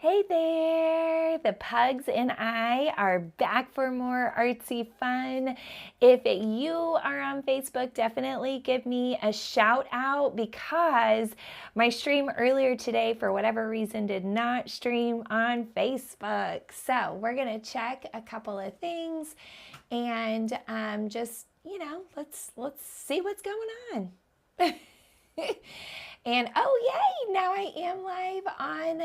Hey there, the pugs and I are back for more artsy fun. If you are on Facebook, definitely give me a shout out because my stream earlier today, for whatever reason, did not stream on Facebook. So we're gonna check a couple of things and just, let's see what's going on. And oh yay, now I am live on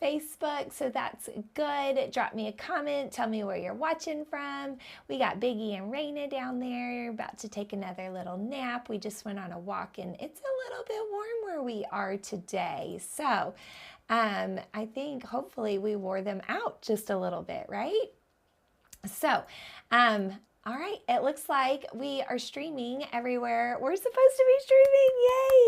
Facebook, so that's good. Drop me a comment, tell me where you're watching from. We got Biggie and Raina down there about to take another little nap. We just went on a walk and it's a little bit warm where we are today. So I think hopefully we wore them out just a little bit, right? So all right, it looks like we are streaming everywhere we're supposed to be streaming.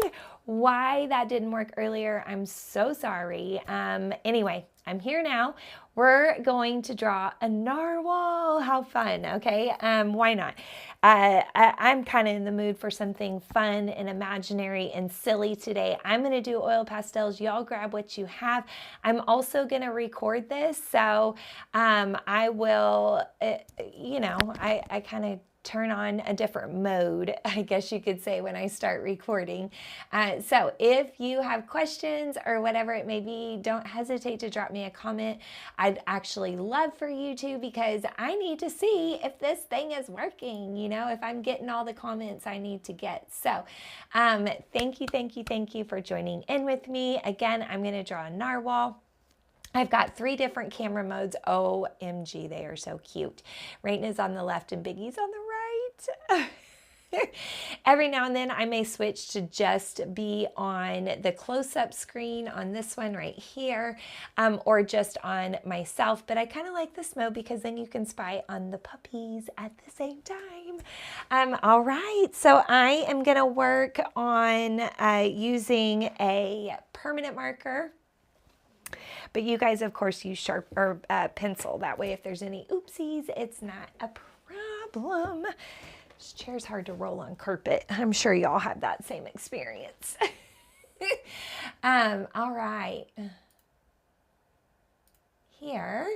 Yay! Why that didn't work earlier, I'm so sorry. Anyway, I'm here now. We're going to draw a narwhal. How fun, okay? Why not? I'm kind of in the mood for something fun and imaginary and silly today. I'm going to do oil pastels. Y'all grab what you have. I'm also going to record this, so I will, I kind of turn on a different mode, I guess you could say, when I start recording. So if you have questions or whatever it may be, don't hesitate to drop me a comment. I'd actually love for you to, because I need to see if this thing is working, if I'm getting all the comments I need to get. So thank you for joining in with me. Again, I'm going to draw a narwhal. I've got 3 different camera modes. OMG, they are so cute. Raina's on the left and Biggie's on the right. Every now and then I may switch to just be on the close-up screen on this one right here, or just on myself. But I kind of like this mode because then you can spy on the puppies at the same time. All right, so I am going to work on using a permanent marker. But you guys, of course, use sharp or pencil. That way, if there's any oopsies, it's not a problem. This chair's hard to roll on carpet. I'm sure y'all have that same experience. All right. Here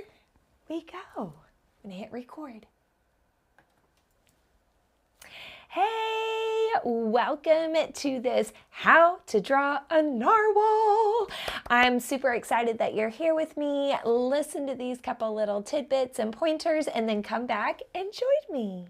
we go. I'm going to hit record. Hey, welcome to this How to Draw a Narwhal. I'm super excited that you're here with me. Listen to these couple little tidbits and pointers and then come back and join me.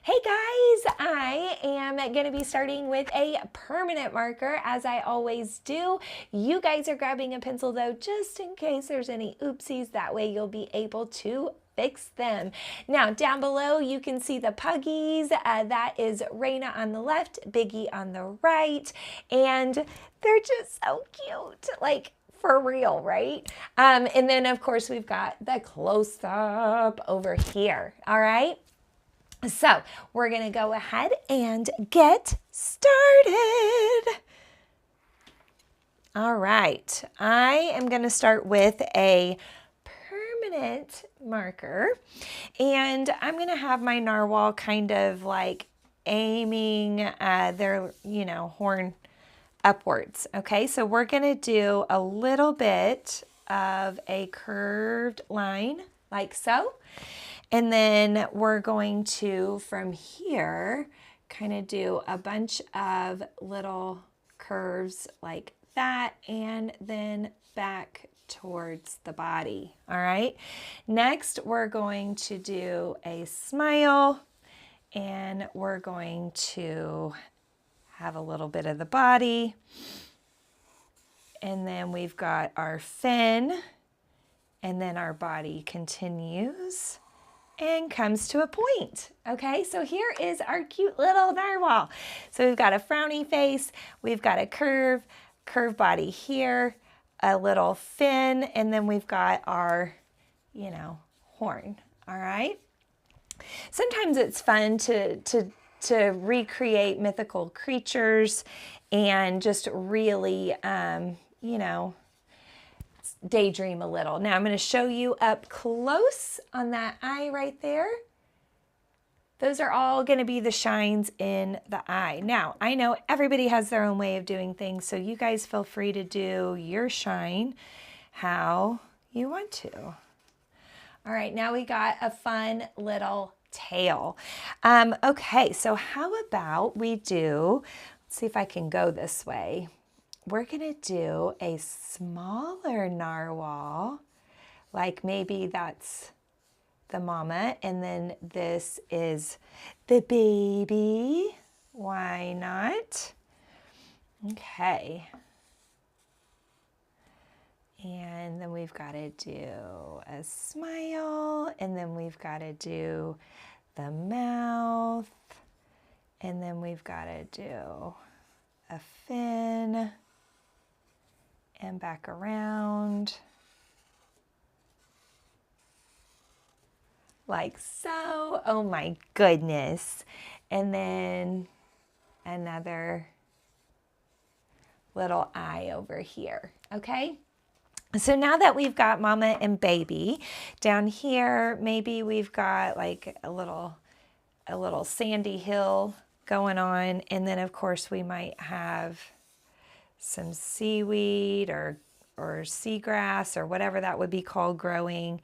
Hey guys, I am going to be starting with a permanent marker, as I always do. You guys are grabbing a pencil though, just in case there's any oopsies. That way you'll be able to fix them. Now down below you can see the puggies. That is Raina on the left, Biggie on the right, and they're just so cute, like for real, right? And then of course we've got the close-up over here. All right. So we're going to go ahead and get started. All right, I am going to start with a permanent marker, and I'm going to have my narwhal kind of like aiming their, horn upwards. Okay, so we're going to do a little bit of a curved line like so. And then we're going to, from here, kind of do a bunch of little curves like that, and then back towards the body. All right. Next, we're going to do a smile, and we're going to have a little bit of the body. And then we've got our fin, and then our body continues and comes to a point. Okay, so here is our cute little narwhal. So we've got a frowny face, we've got a curved body here, a little fin, and then we've got our, horn. All right. Sometimes it's fun to recreate mythical creatures and just really, daydream a little. Now I'm going to show you up close on that eye right there. Those are all going to be the shines in the eye. Now, I know everybody has their own way of doing things, so you guys feel free to do your shine how you want to. All right, now we got a fun little tail. Okay, so how about we do, let's see if I can go this way. We're going to do a smaller narwhal, like maybe that's the mama, and then this is the baby. Why not? Okay. And then we've got to do a smile, and then we've got to do the mouth, and then we've got to do a fin, and back around. Like so. Oh my goodness. And then another little eye over here. Okay. So now that we've got mama and baby down here, maybe we've got like a little sandy hill going on. And then of course we might have some seaweed or seagrass or whatever that would be called growing.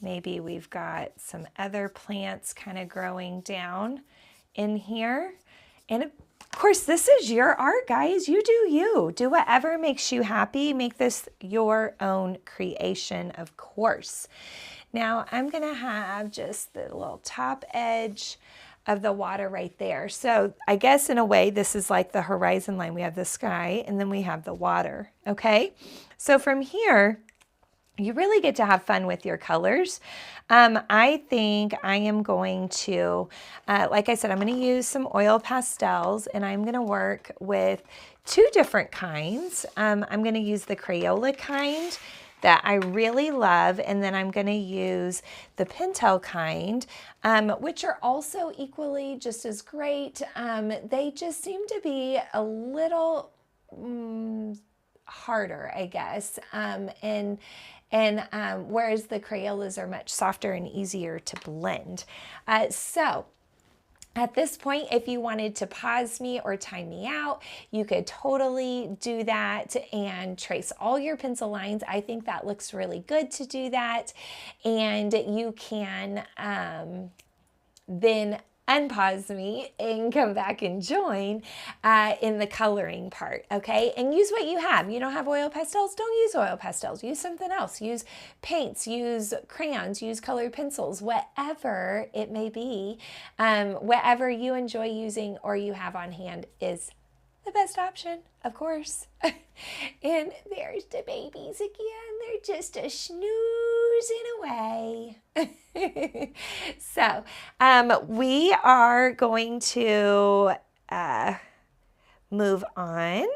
Maybe we've got some other plants kind of growing down in here. And of course, this is your art, guys. You do you. Do whatever makes you happy. Make this your own creation, of course. Now, I'm going to have just the little top edge of the water right there. So I guess in a way, this is like the horizon line. We have the sky and then we have the water. Okay. So from here, you really get to have fun with your colors. I think I am going to, like I said, I'm going to use some oil pastels, and I'm going to work with two different kinds. I'm going to use the Crayola kind that I really love, and then I'm going to use the Pentel kind, which are also equally just as great. They just seem to be a little harder, I guess, whereas the Crayolas are much softer and easier to blend. So at this point, if you wanted to pause me or time me out, you could totally do that and trace all your pencil lines. I think that looks really good to do that. And you can then unpause me and come back and join in the coloring part, okay? And use what you have. You don't have oil pastels? Don't use oil pastels. Use something else. Use paints, use crayons, use colored pencils, whatever it may be. Whatever you enjoy using or you have on hand is the best option, of course. And there's the babies again. They're just a snoozing away. So we are going to move on.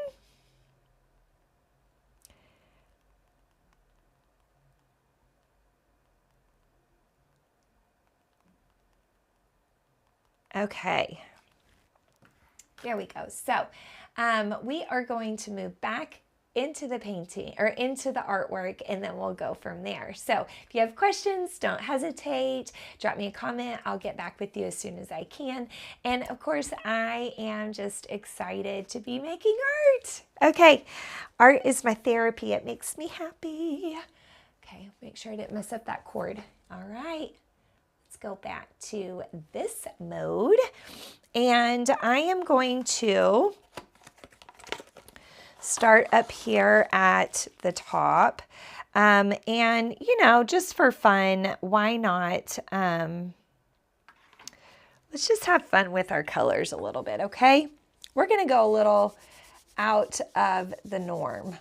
Okay. There we go. So we are going to move back into the painting or into the artwork, and then we'll go from there. So if you have questions, don't hesitate. Drop me a comment. I'll get back with you as soon as I can. And of course, I am just excited to be making art. Okay, art is my therapy. It makes me happy. Okay, make sure I didn't mess up that cord. All right. Let's go back to this mode. And I am going to start up here at the top. And, you know, just for fun, why not? Let's just have fun with our colors a little bit, okay? We're going to go a little out of the norm.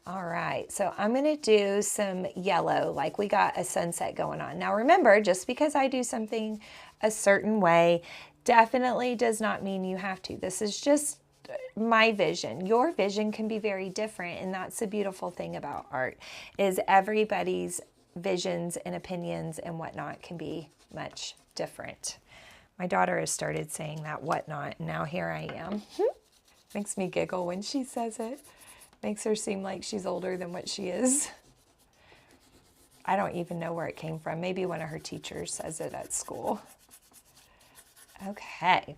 All right, so I'm going to do some yellow, like we got a sunset going on. Now remember, just because I do something a certain way definitely does not mean you have to. This is just my vision. Your vision can be very different, and that's the beautiful thing about art, is everybody's visions and opinions and whatnot can be much different. My daughter has started saying that whatnot, and now here I am. Makes me giggle when she says it. Makes her seem like she's older than what she is. I don't even know where it came from. Maybe one of her teachers says it at school. Okay.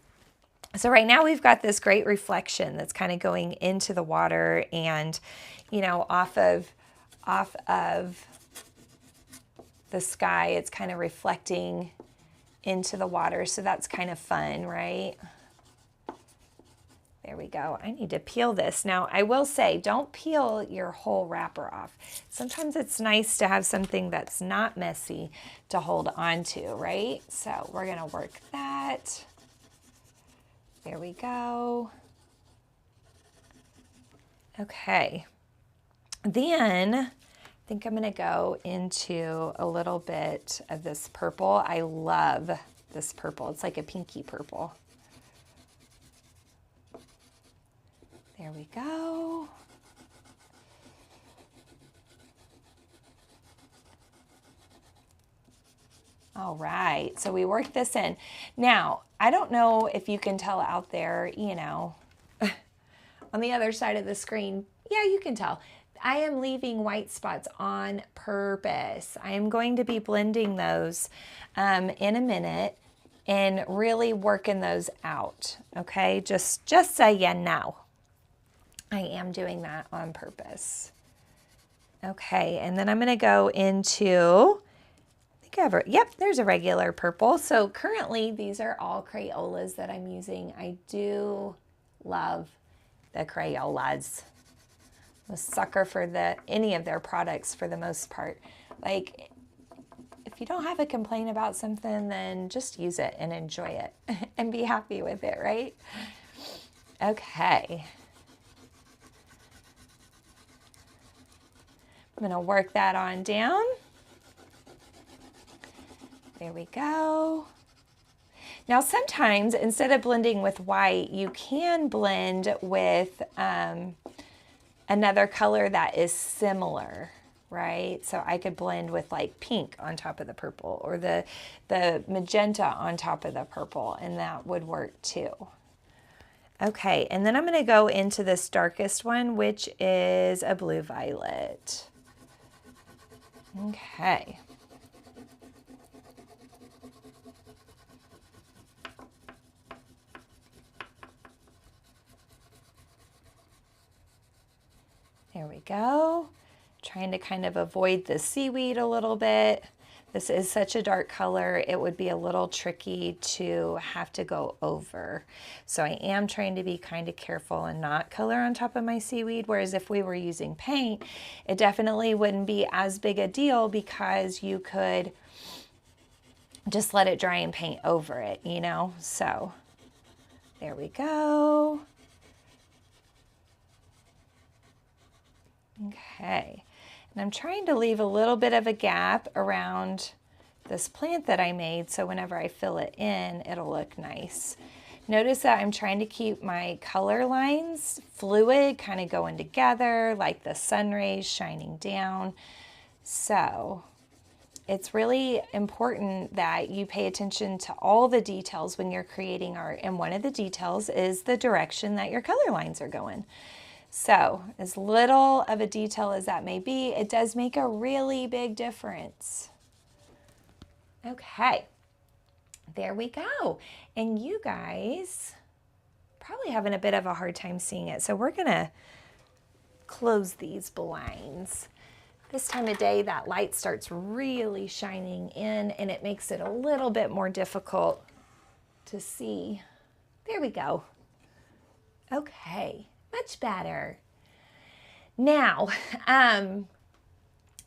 So right now we've got this great reflection that's kind of going into the water and, you know, off of the sky. It's kind of reflecting into the water. So that's kind of fun, right? There we go. I need to peel this. Now, I will say, don't peel your whole wrapper off. Sometimes it's nice to have something that's not messy to hold on to, right? So we're going to work that. There we go. Okay. Then I think I'm going to go into a little bit of this purple. I love this purple. It's like a pinky purple. There we go. All right, so we worked this in. Now, I don't know if you can tell out there, you know, on the other side of the screen. Yeah, you can tell. I am leaving white spots on purpose. I am going to be blending those in a minute and really working those out, okay? Just so you know. I am doing that on purpose. Okay, and then I'm going to go into, yep, there's a regular purple. So currently these are all Crayolas that I'm using. I do love the Crayolas. I'm a sucker for any of their products for the most part. Like, if you don't have a complaint about something, then just use it and enjoy it and be happy with it, right? Okay. I'm going to work that on down. There we go. Now sometimes instead of blending with white, you can blend with another color that is similar, right? So I could blend with like pink on top of the purple or the magenta on top of the purple, and that would work too. Okay, and then I'm going to go into this darkest one, which is a blue violet. Okay. There we go. Trying to kind of avoid the seaweed a little bit. This is such a dark color, it would be a little tricky to have to go over. So I am trying to be kind of careful and not color on top of my seaweed, whereas if we were using paint, it definitely wouldn't be as big a deal because you could just let it dry and paint over it, you know? So there we go. Okay. And I'm trying to leave a little bit of a gap around this plant that I made so whenever I fill it in, it'll look nice. Notice that I'm trying to keep my color lines fluid, kind of going together, like the sun rays shining down. So it's really important that you pay attention to all the details when you're creating art. And one of the details is the direction that your color lines are going. So as little of a detail as that may be, it does make a really big difference. Okay, there we go. And you guys probably having a bit of a hard time seeing it. So we're gonna close these blinds. This time of day, that light starts really shining in and it makes it a little bit more difficult to see. There we go. Okay. Much better. Now,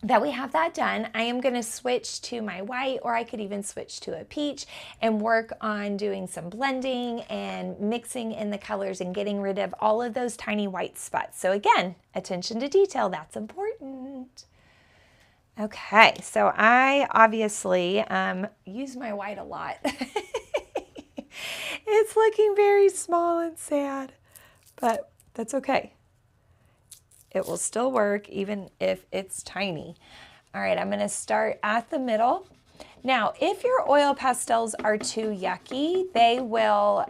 that we have that done, I am going to switch to my white, or I could even switch to a peach and work on doing some blending and mixing in the colors and getting rid of all of those tiny white spots. So again, attention to detail, that's important. Okay, so I obviously use my white a lot. It's looking very small and sad, but that's okay. It will still work even if it's tiny. All right, I'm going to start at the middle. Now, if your oil pastels are too yucky, they will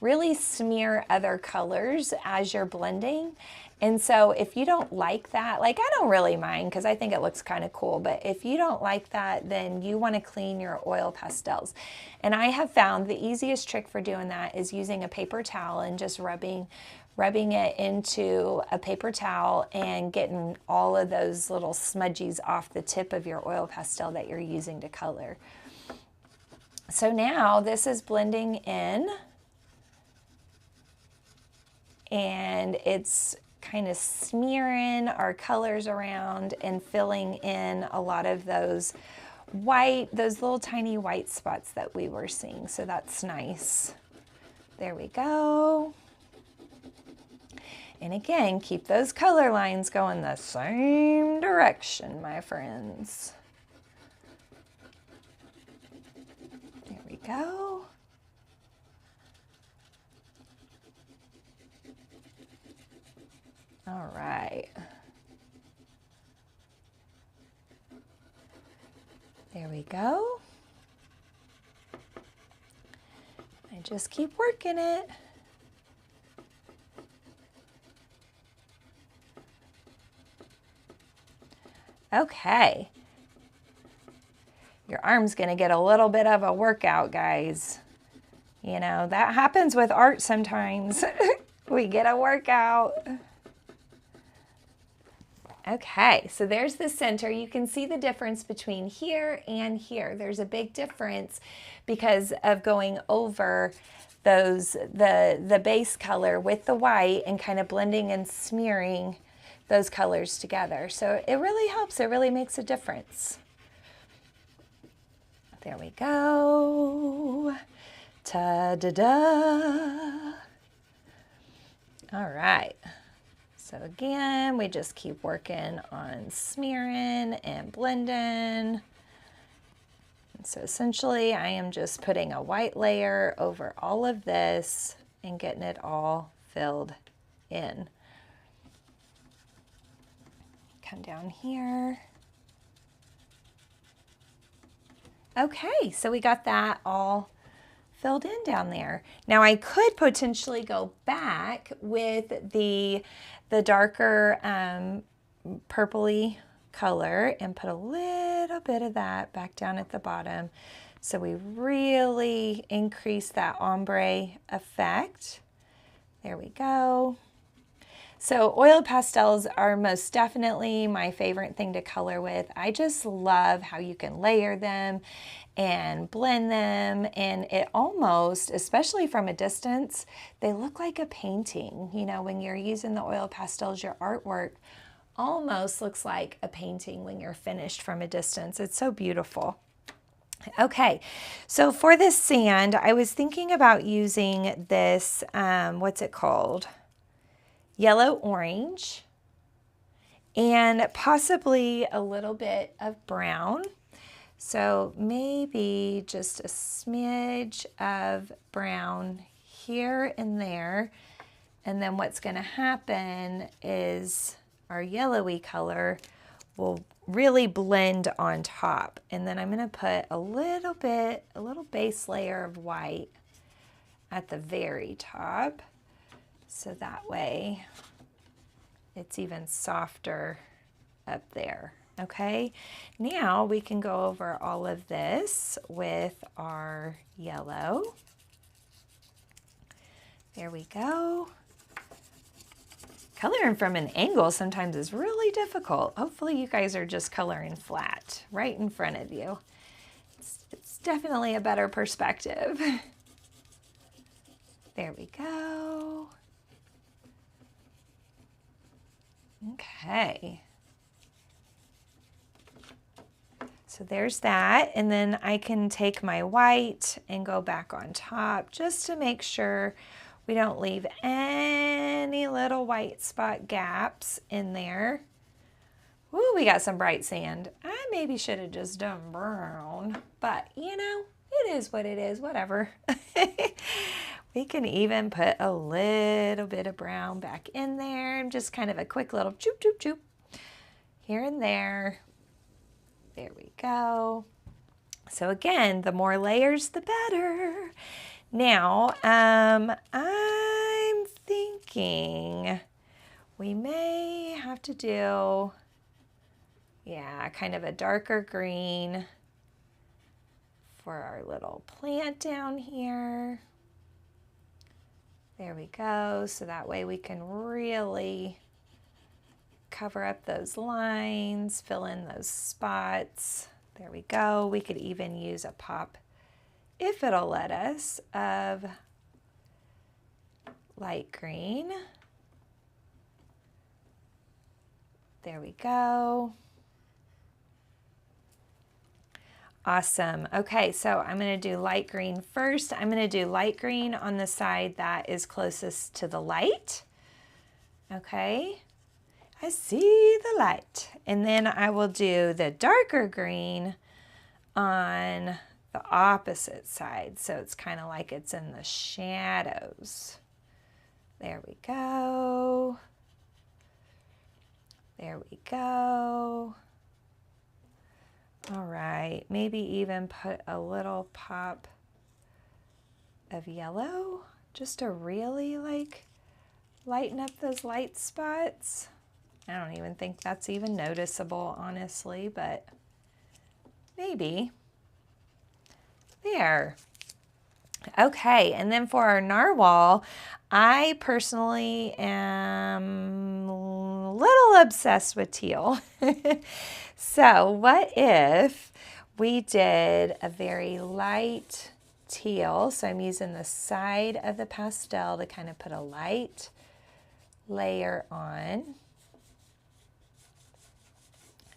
really smear other colors as you're blending. And so if you don't like that, like I don't really mind because I think it looks kind of cool, but if you don't like that, then you want to clean your oil pastels. And I have found the easiest trick for doing that is using a paper towel and just rubbing it into a paper towel and getting all of those little smudgies off the tip of your oil pastel that you're using to color. So now this is blending in and it's kind of smearing our colors around and filling in a lot of those little tiny white spots that we were seeing. So that's nice. There we go. And again, keep those color lines going the same direction, my friends. There we go. All right. There we go. I just keep working it. Okay. Your arm's going to get a little bit of a workout, guys. You know, that happens with art sometimes. We get a workout. Okay, so there's the center. You can see the difference between here and here. There's a big difference because of going over the base color with the white and kind of blending and smearing those colors together. So it really helps. It really makes a difference. There we go. Ta-da-da. All right. So again, we just keep working on smearing and blending. And so essentially, I am just putting a white layer over all of this and getting it all filled in. Come down here. Okay, so we got that all filled in down there. Now I could potentially go back with the darker purpley color and put a little bit of that back down at the bottom so we really increase that ombre effect. There we go. So oil pastels are most definitely my favorite thing to color with. I just love how you can layer them and blend them, and it almost, especially from a distance, they look like a painting. You know, when you're using the oil pastels, your artwork almost looks like a painting when you're finished from a distance. It's so beautiful. Okay, so for this sand, I was thinking about using this, what's it called? Yellow orange, and possibly a little bit of brown. So maybe just a smidge of brown here and there. And then what's going to happen is our yellowy color will really blend on top. And then I'm going to put a little base layer of white at the very top. So that way it's even softer up there. Okay, now we can go over all of this with our yellow. There we go. Coloring from an angle sometimes is really difficult. Hopefully you guys are just coloring flat right in front of you. It's definitely a better perspective. There we go. Okay. So there's that, and then I can take my white and go back on top just to make sure we don't leave any little white spot gaps in there. Ooh, we got some bright sand. I maybe should have just done brown, but you know, it is what it is, whatever. We can even put a little bit of brown back in there, just kind of a quick little choop, choop, choop here and there. There we go. So again, the more layers, the better. Now, I'm thinking we may have to do, yeah, kind of a darker green for our little plant down here. There we go. So that way we can really cover up those lines, fill in those spots. There we go. We could even use a pop, if it'll let us, of light green. There we go. Awesome. Okay, so I'm going to do light green first. I'm going to do light green on the side that is closest to the light. Okay, I see the light. And then I will do the darker green on the opposite side. So it's kind of like it's in the shadows. There we go. There we go. All right, maybe even put a little pop of yellow just to really like lighten up those light spots. I don't even think that's even noticeable, honestly, but maybe. There. Okay, and then for our narwhal, I personally am a little obsessed with teal. So what if we did a very light teal? So I'm using the side of the pastel to kind of put a light layer on.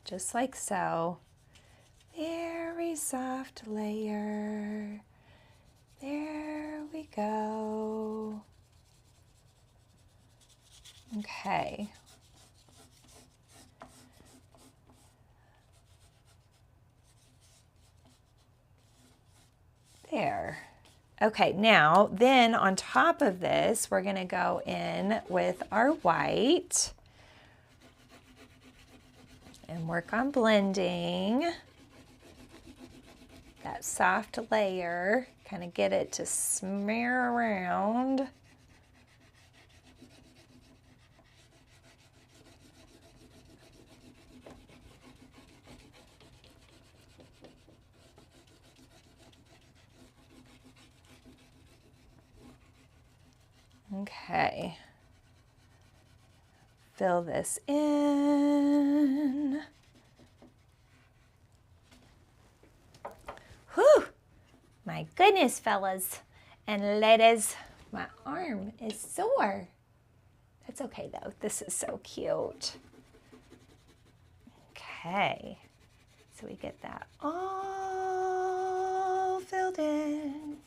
Just like so. Very soft layer. There we go. Okay. There. Okay, now then on top of this, we're going to go in with our white and work on blending that soft layer, kind of get it to smear around. Okay, fill this in. Whew, my goodness, fellas and ladies, my arm is sore. That's okay though, this is so cute. Okay, so we get that all filled in.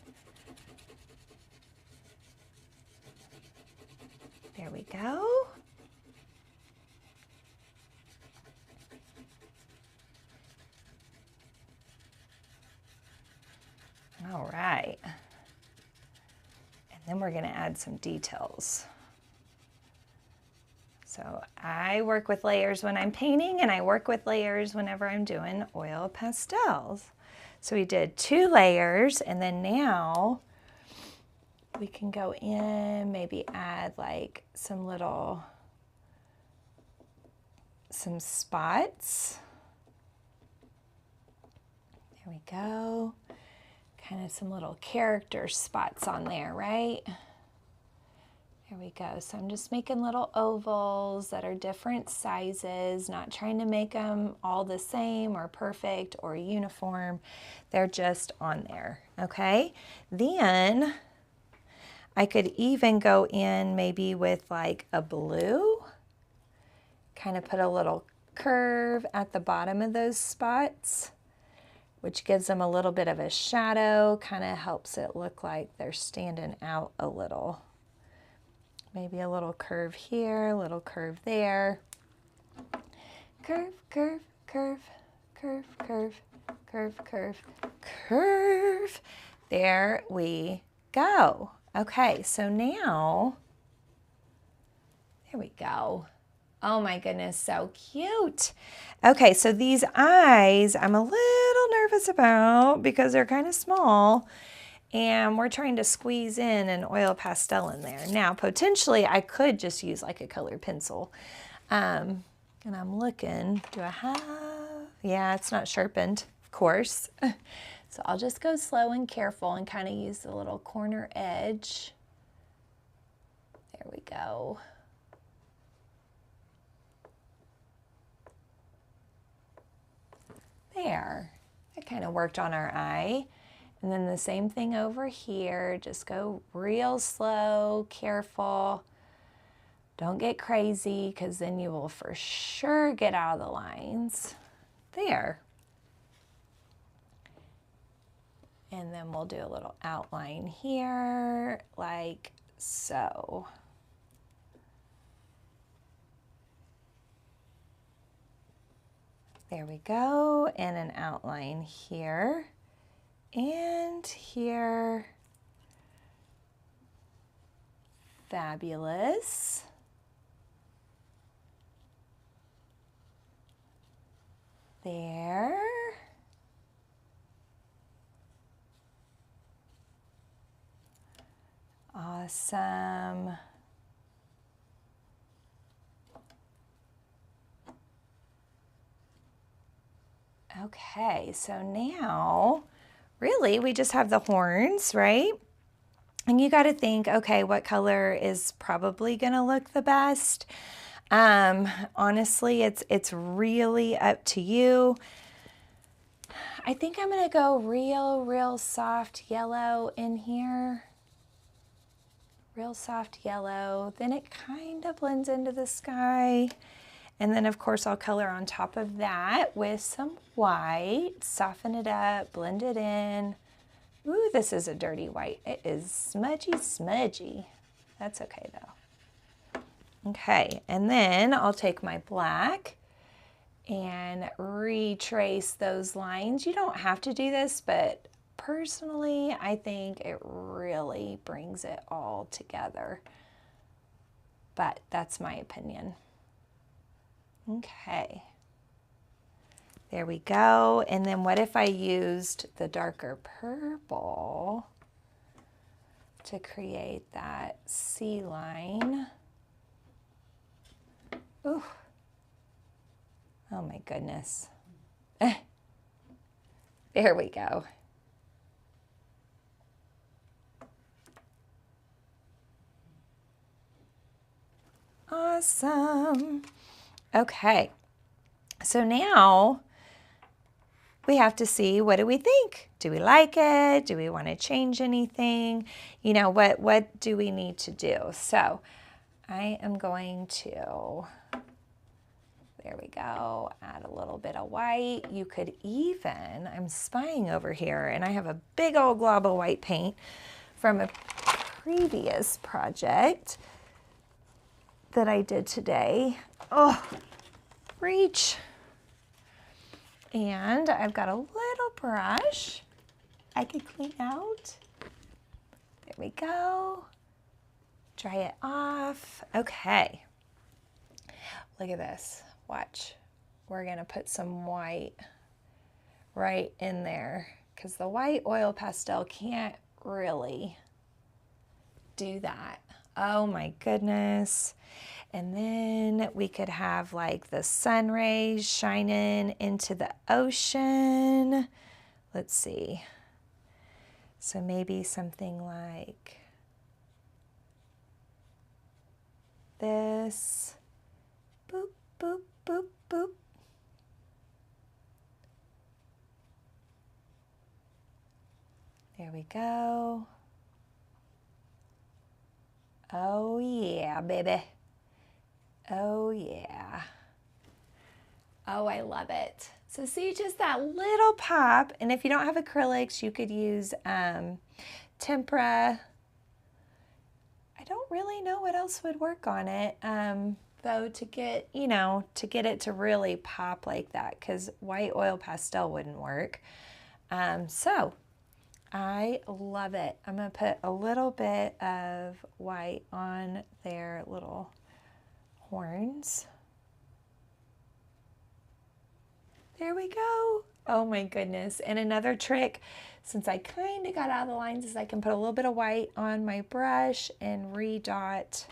There we go. All right. And then we're going to add some details. So I work with layers when I'm painting, and I work with layers whenever I'm doing oil pastels. So we did 2 layers, and then now we can go in, maybe add like some spots. There we go. Kind of some little character spots on there, right? There we go. So I'm just making little ovals that are different sizes, not trying to make them all the same or perfect or uniform. They're just on there, okay? Then I could even go in maybe with like a blue, kind of put a little curve at the bottom of those spots, which gives them a little bit of a shadow, kind of helps it look like they're standing out a little. Maybe a little curve here, a little curve there. Curve, curve, curve, curve, curve, curve, curve, curve. There we go. Okay, so now, there we go. Oh my goodness, so cute. Okay, so these eyes I'm a little nervous about because they're kind of small, and we're trying to squeeze in an oil pastel in there. Now, potentially, I could just use like a colored pencil. And I'm looking, do I have, yeah, it's not sharpened, of course. So I'll just go slow and careful and kind of use the little corner edge. There we go. There, that kind of worked on our eye. And then the same thing over here, just go real slow, careful. Don't get crazy, because then you will for sure get out of the lines. There. And then we'll do a little outline here, like so. There we go, and an outline here and here. Fabulous. There. Awesome. Okay, so now really we just have the horns, right? And you got to think, okay, what color is probably going to look the best? Honestly, it's really up to you. I think I'm going to go real soft yellow in here. Real soft yellow. Then it kind of blends into the sky. And then, of course, I'll color on top of that with some white. Soften it up, blend it in. Ooh, this is a dirty white. It is smudgy. That's okay, though. Okay, and then I'll take my black and retrace those lines. You don't have to do this, but personally, I think it really brings it all together. But that's my opinion. Okay. There we go. And then what if I used the darker purple to create that C line? Ooh. Oh my goodness. There we go. Awesome. Okay. So now we have to see, what do we think? Do we like it? Do we want to change anything? You know, what do we need to do? So I am going to, there we go, add a little bit of white. You could even, I'm spying over here, and I have a big old glob of white paint from a previous project that I did today. Oh, reach. And I've got a little brush I could clean out. There we go. Dry it off. Okay. Look at this. Watch. We're going to put some white right in there, because the white oil pastel can't really do that. Oh my goodness. And then we could have like the sun rays shining into the ocean. Let's see. So maybe something like this. Boop, boop, boop, boop. There we go. Oh yeah, baby. Oh yeah. Oh, I love it. So see, just that little pop. And if you don't have acrylics, you could use tempera. I don't really know what else would work on it, though, to get, you know, to get it to really pop like that, because white oil pastel wouldn't work. So I love it. I'm going to put a little bit of white on their little horns. There we go. Oh my goodness. And another trick, since I kind of got out of the lines, is I can put a little bit of white on my brush and redot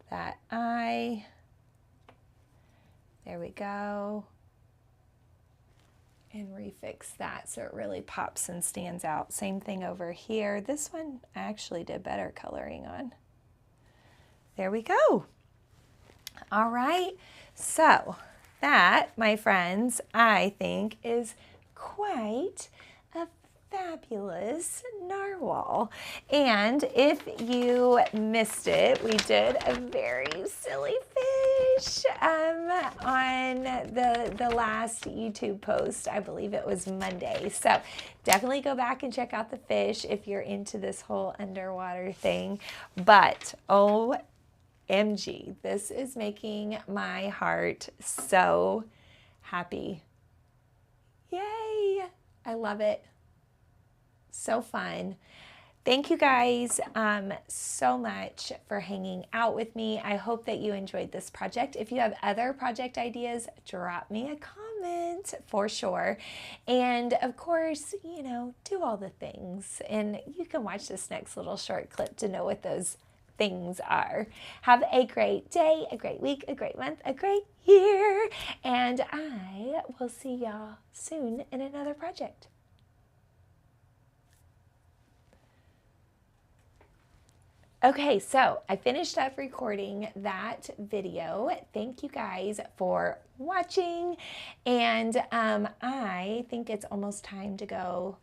that eye. There we go. And refix that so it really pops and stands out. Same thing over here. This one I actually did better coloring on. There we go. All right, so that, my friends, I think is quite a fabulous narwhal. And if you missed it, we did a very silly fish on the last YouTube post. I believe it was Monday. So definitely go back and check out the fish if you're into this whole underwater thing. But OMG, this is making my heart so happy. Yay! I love it. So fun. Thank you guys so much for hanging out with me. I hope that you enjoyed this project. If you have other project ideas, drop me a comment for sure. And of course, you know, do all the things. And you can watch this next little short clip to know what those things are. Have a great day, a great week, a great month, a great year. And I will see y'all soon in another project. Okay, so I finished up recording that video. Thank you guys for watching. And I think it's almost time to go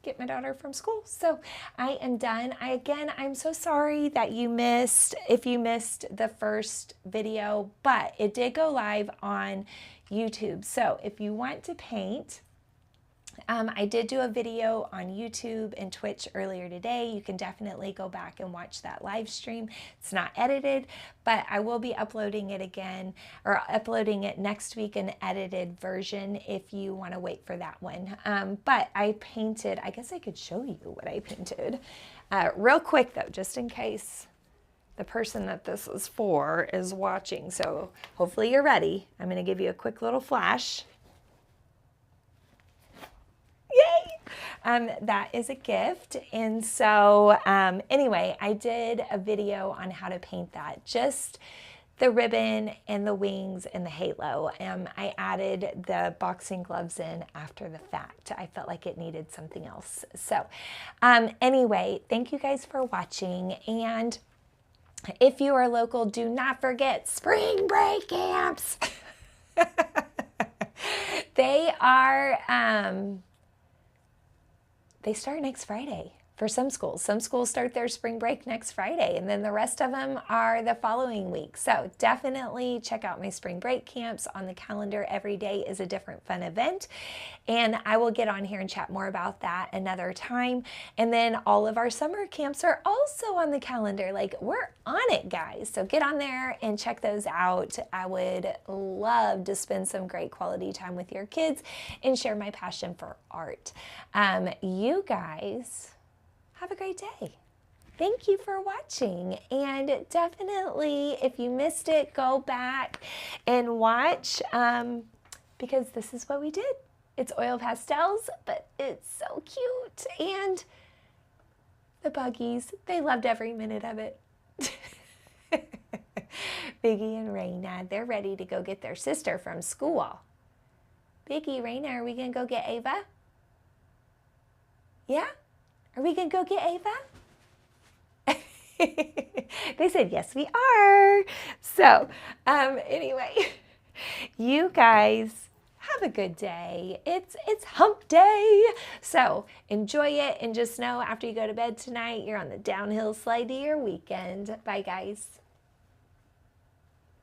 get my daughter from school. So I am done. I'm so sorry that if you missed the first video, but it did go live on YouTube. So if you want to paint, I did do a video on YouTube and Twitch earlier today. You can definitely go back and watch that live stream. It's not edited, but I will be uploading it again, or uploading it next week, an edited version if you want to wait for that one. But I painted, I guess I could show you what I painted real quick though, just in case the person that this is for is watching. So hopefully you're ready. I'm going to give you a quick little flash. Yay! That is a gift. And so anyway, I did a video on how to paint that. Just the ribbon and the wings and the halo. I added the boxing gloves in after the fact. I felt like it needed something else. So anyway, thank you guys for watching. And if you are local, do not forget spring break camps. They are... they start next Friday for some schools. Some schools start their spring break next Friday, and then the rest of them are the following week. So definitely check out my spring break camps on the calendar. Every day is a different fun event, and I will get on here and chat more about that another time. And then all of our summer camps are also on the calendar. Like, we're on it, guys. So get on there and check those out. I would love to spend some great quality time with your kids and share my passion for art. You guys have a great day. Thank you for watching. And definitely, if you missed it, go back and watch because this is what we did. It's oil pastels, but it's so cute. And the buggies, they loved every minute of it. Biggie and Raina, they're ready to go get their sister from school. Biggie, Raina, are we going to go get Ava? Yeah? Are we going to go get Ava? They said, yes, we are. So, anyway, you guys have a good day. It's hump day. So enjoy it, and just know after you go to bed tonight, you're on the downhill slide to your weekend. Bye, guys.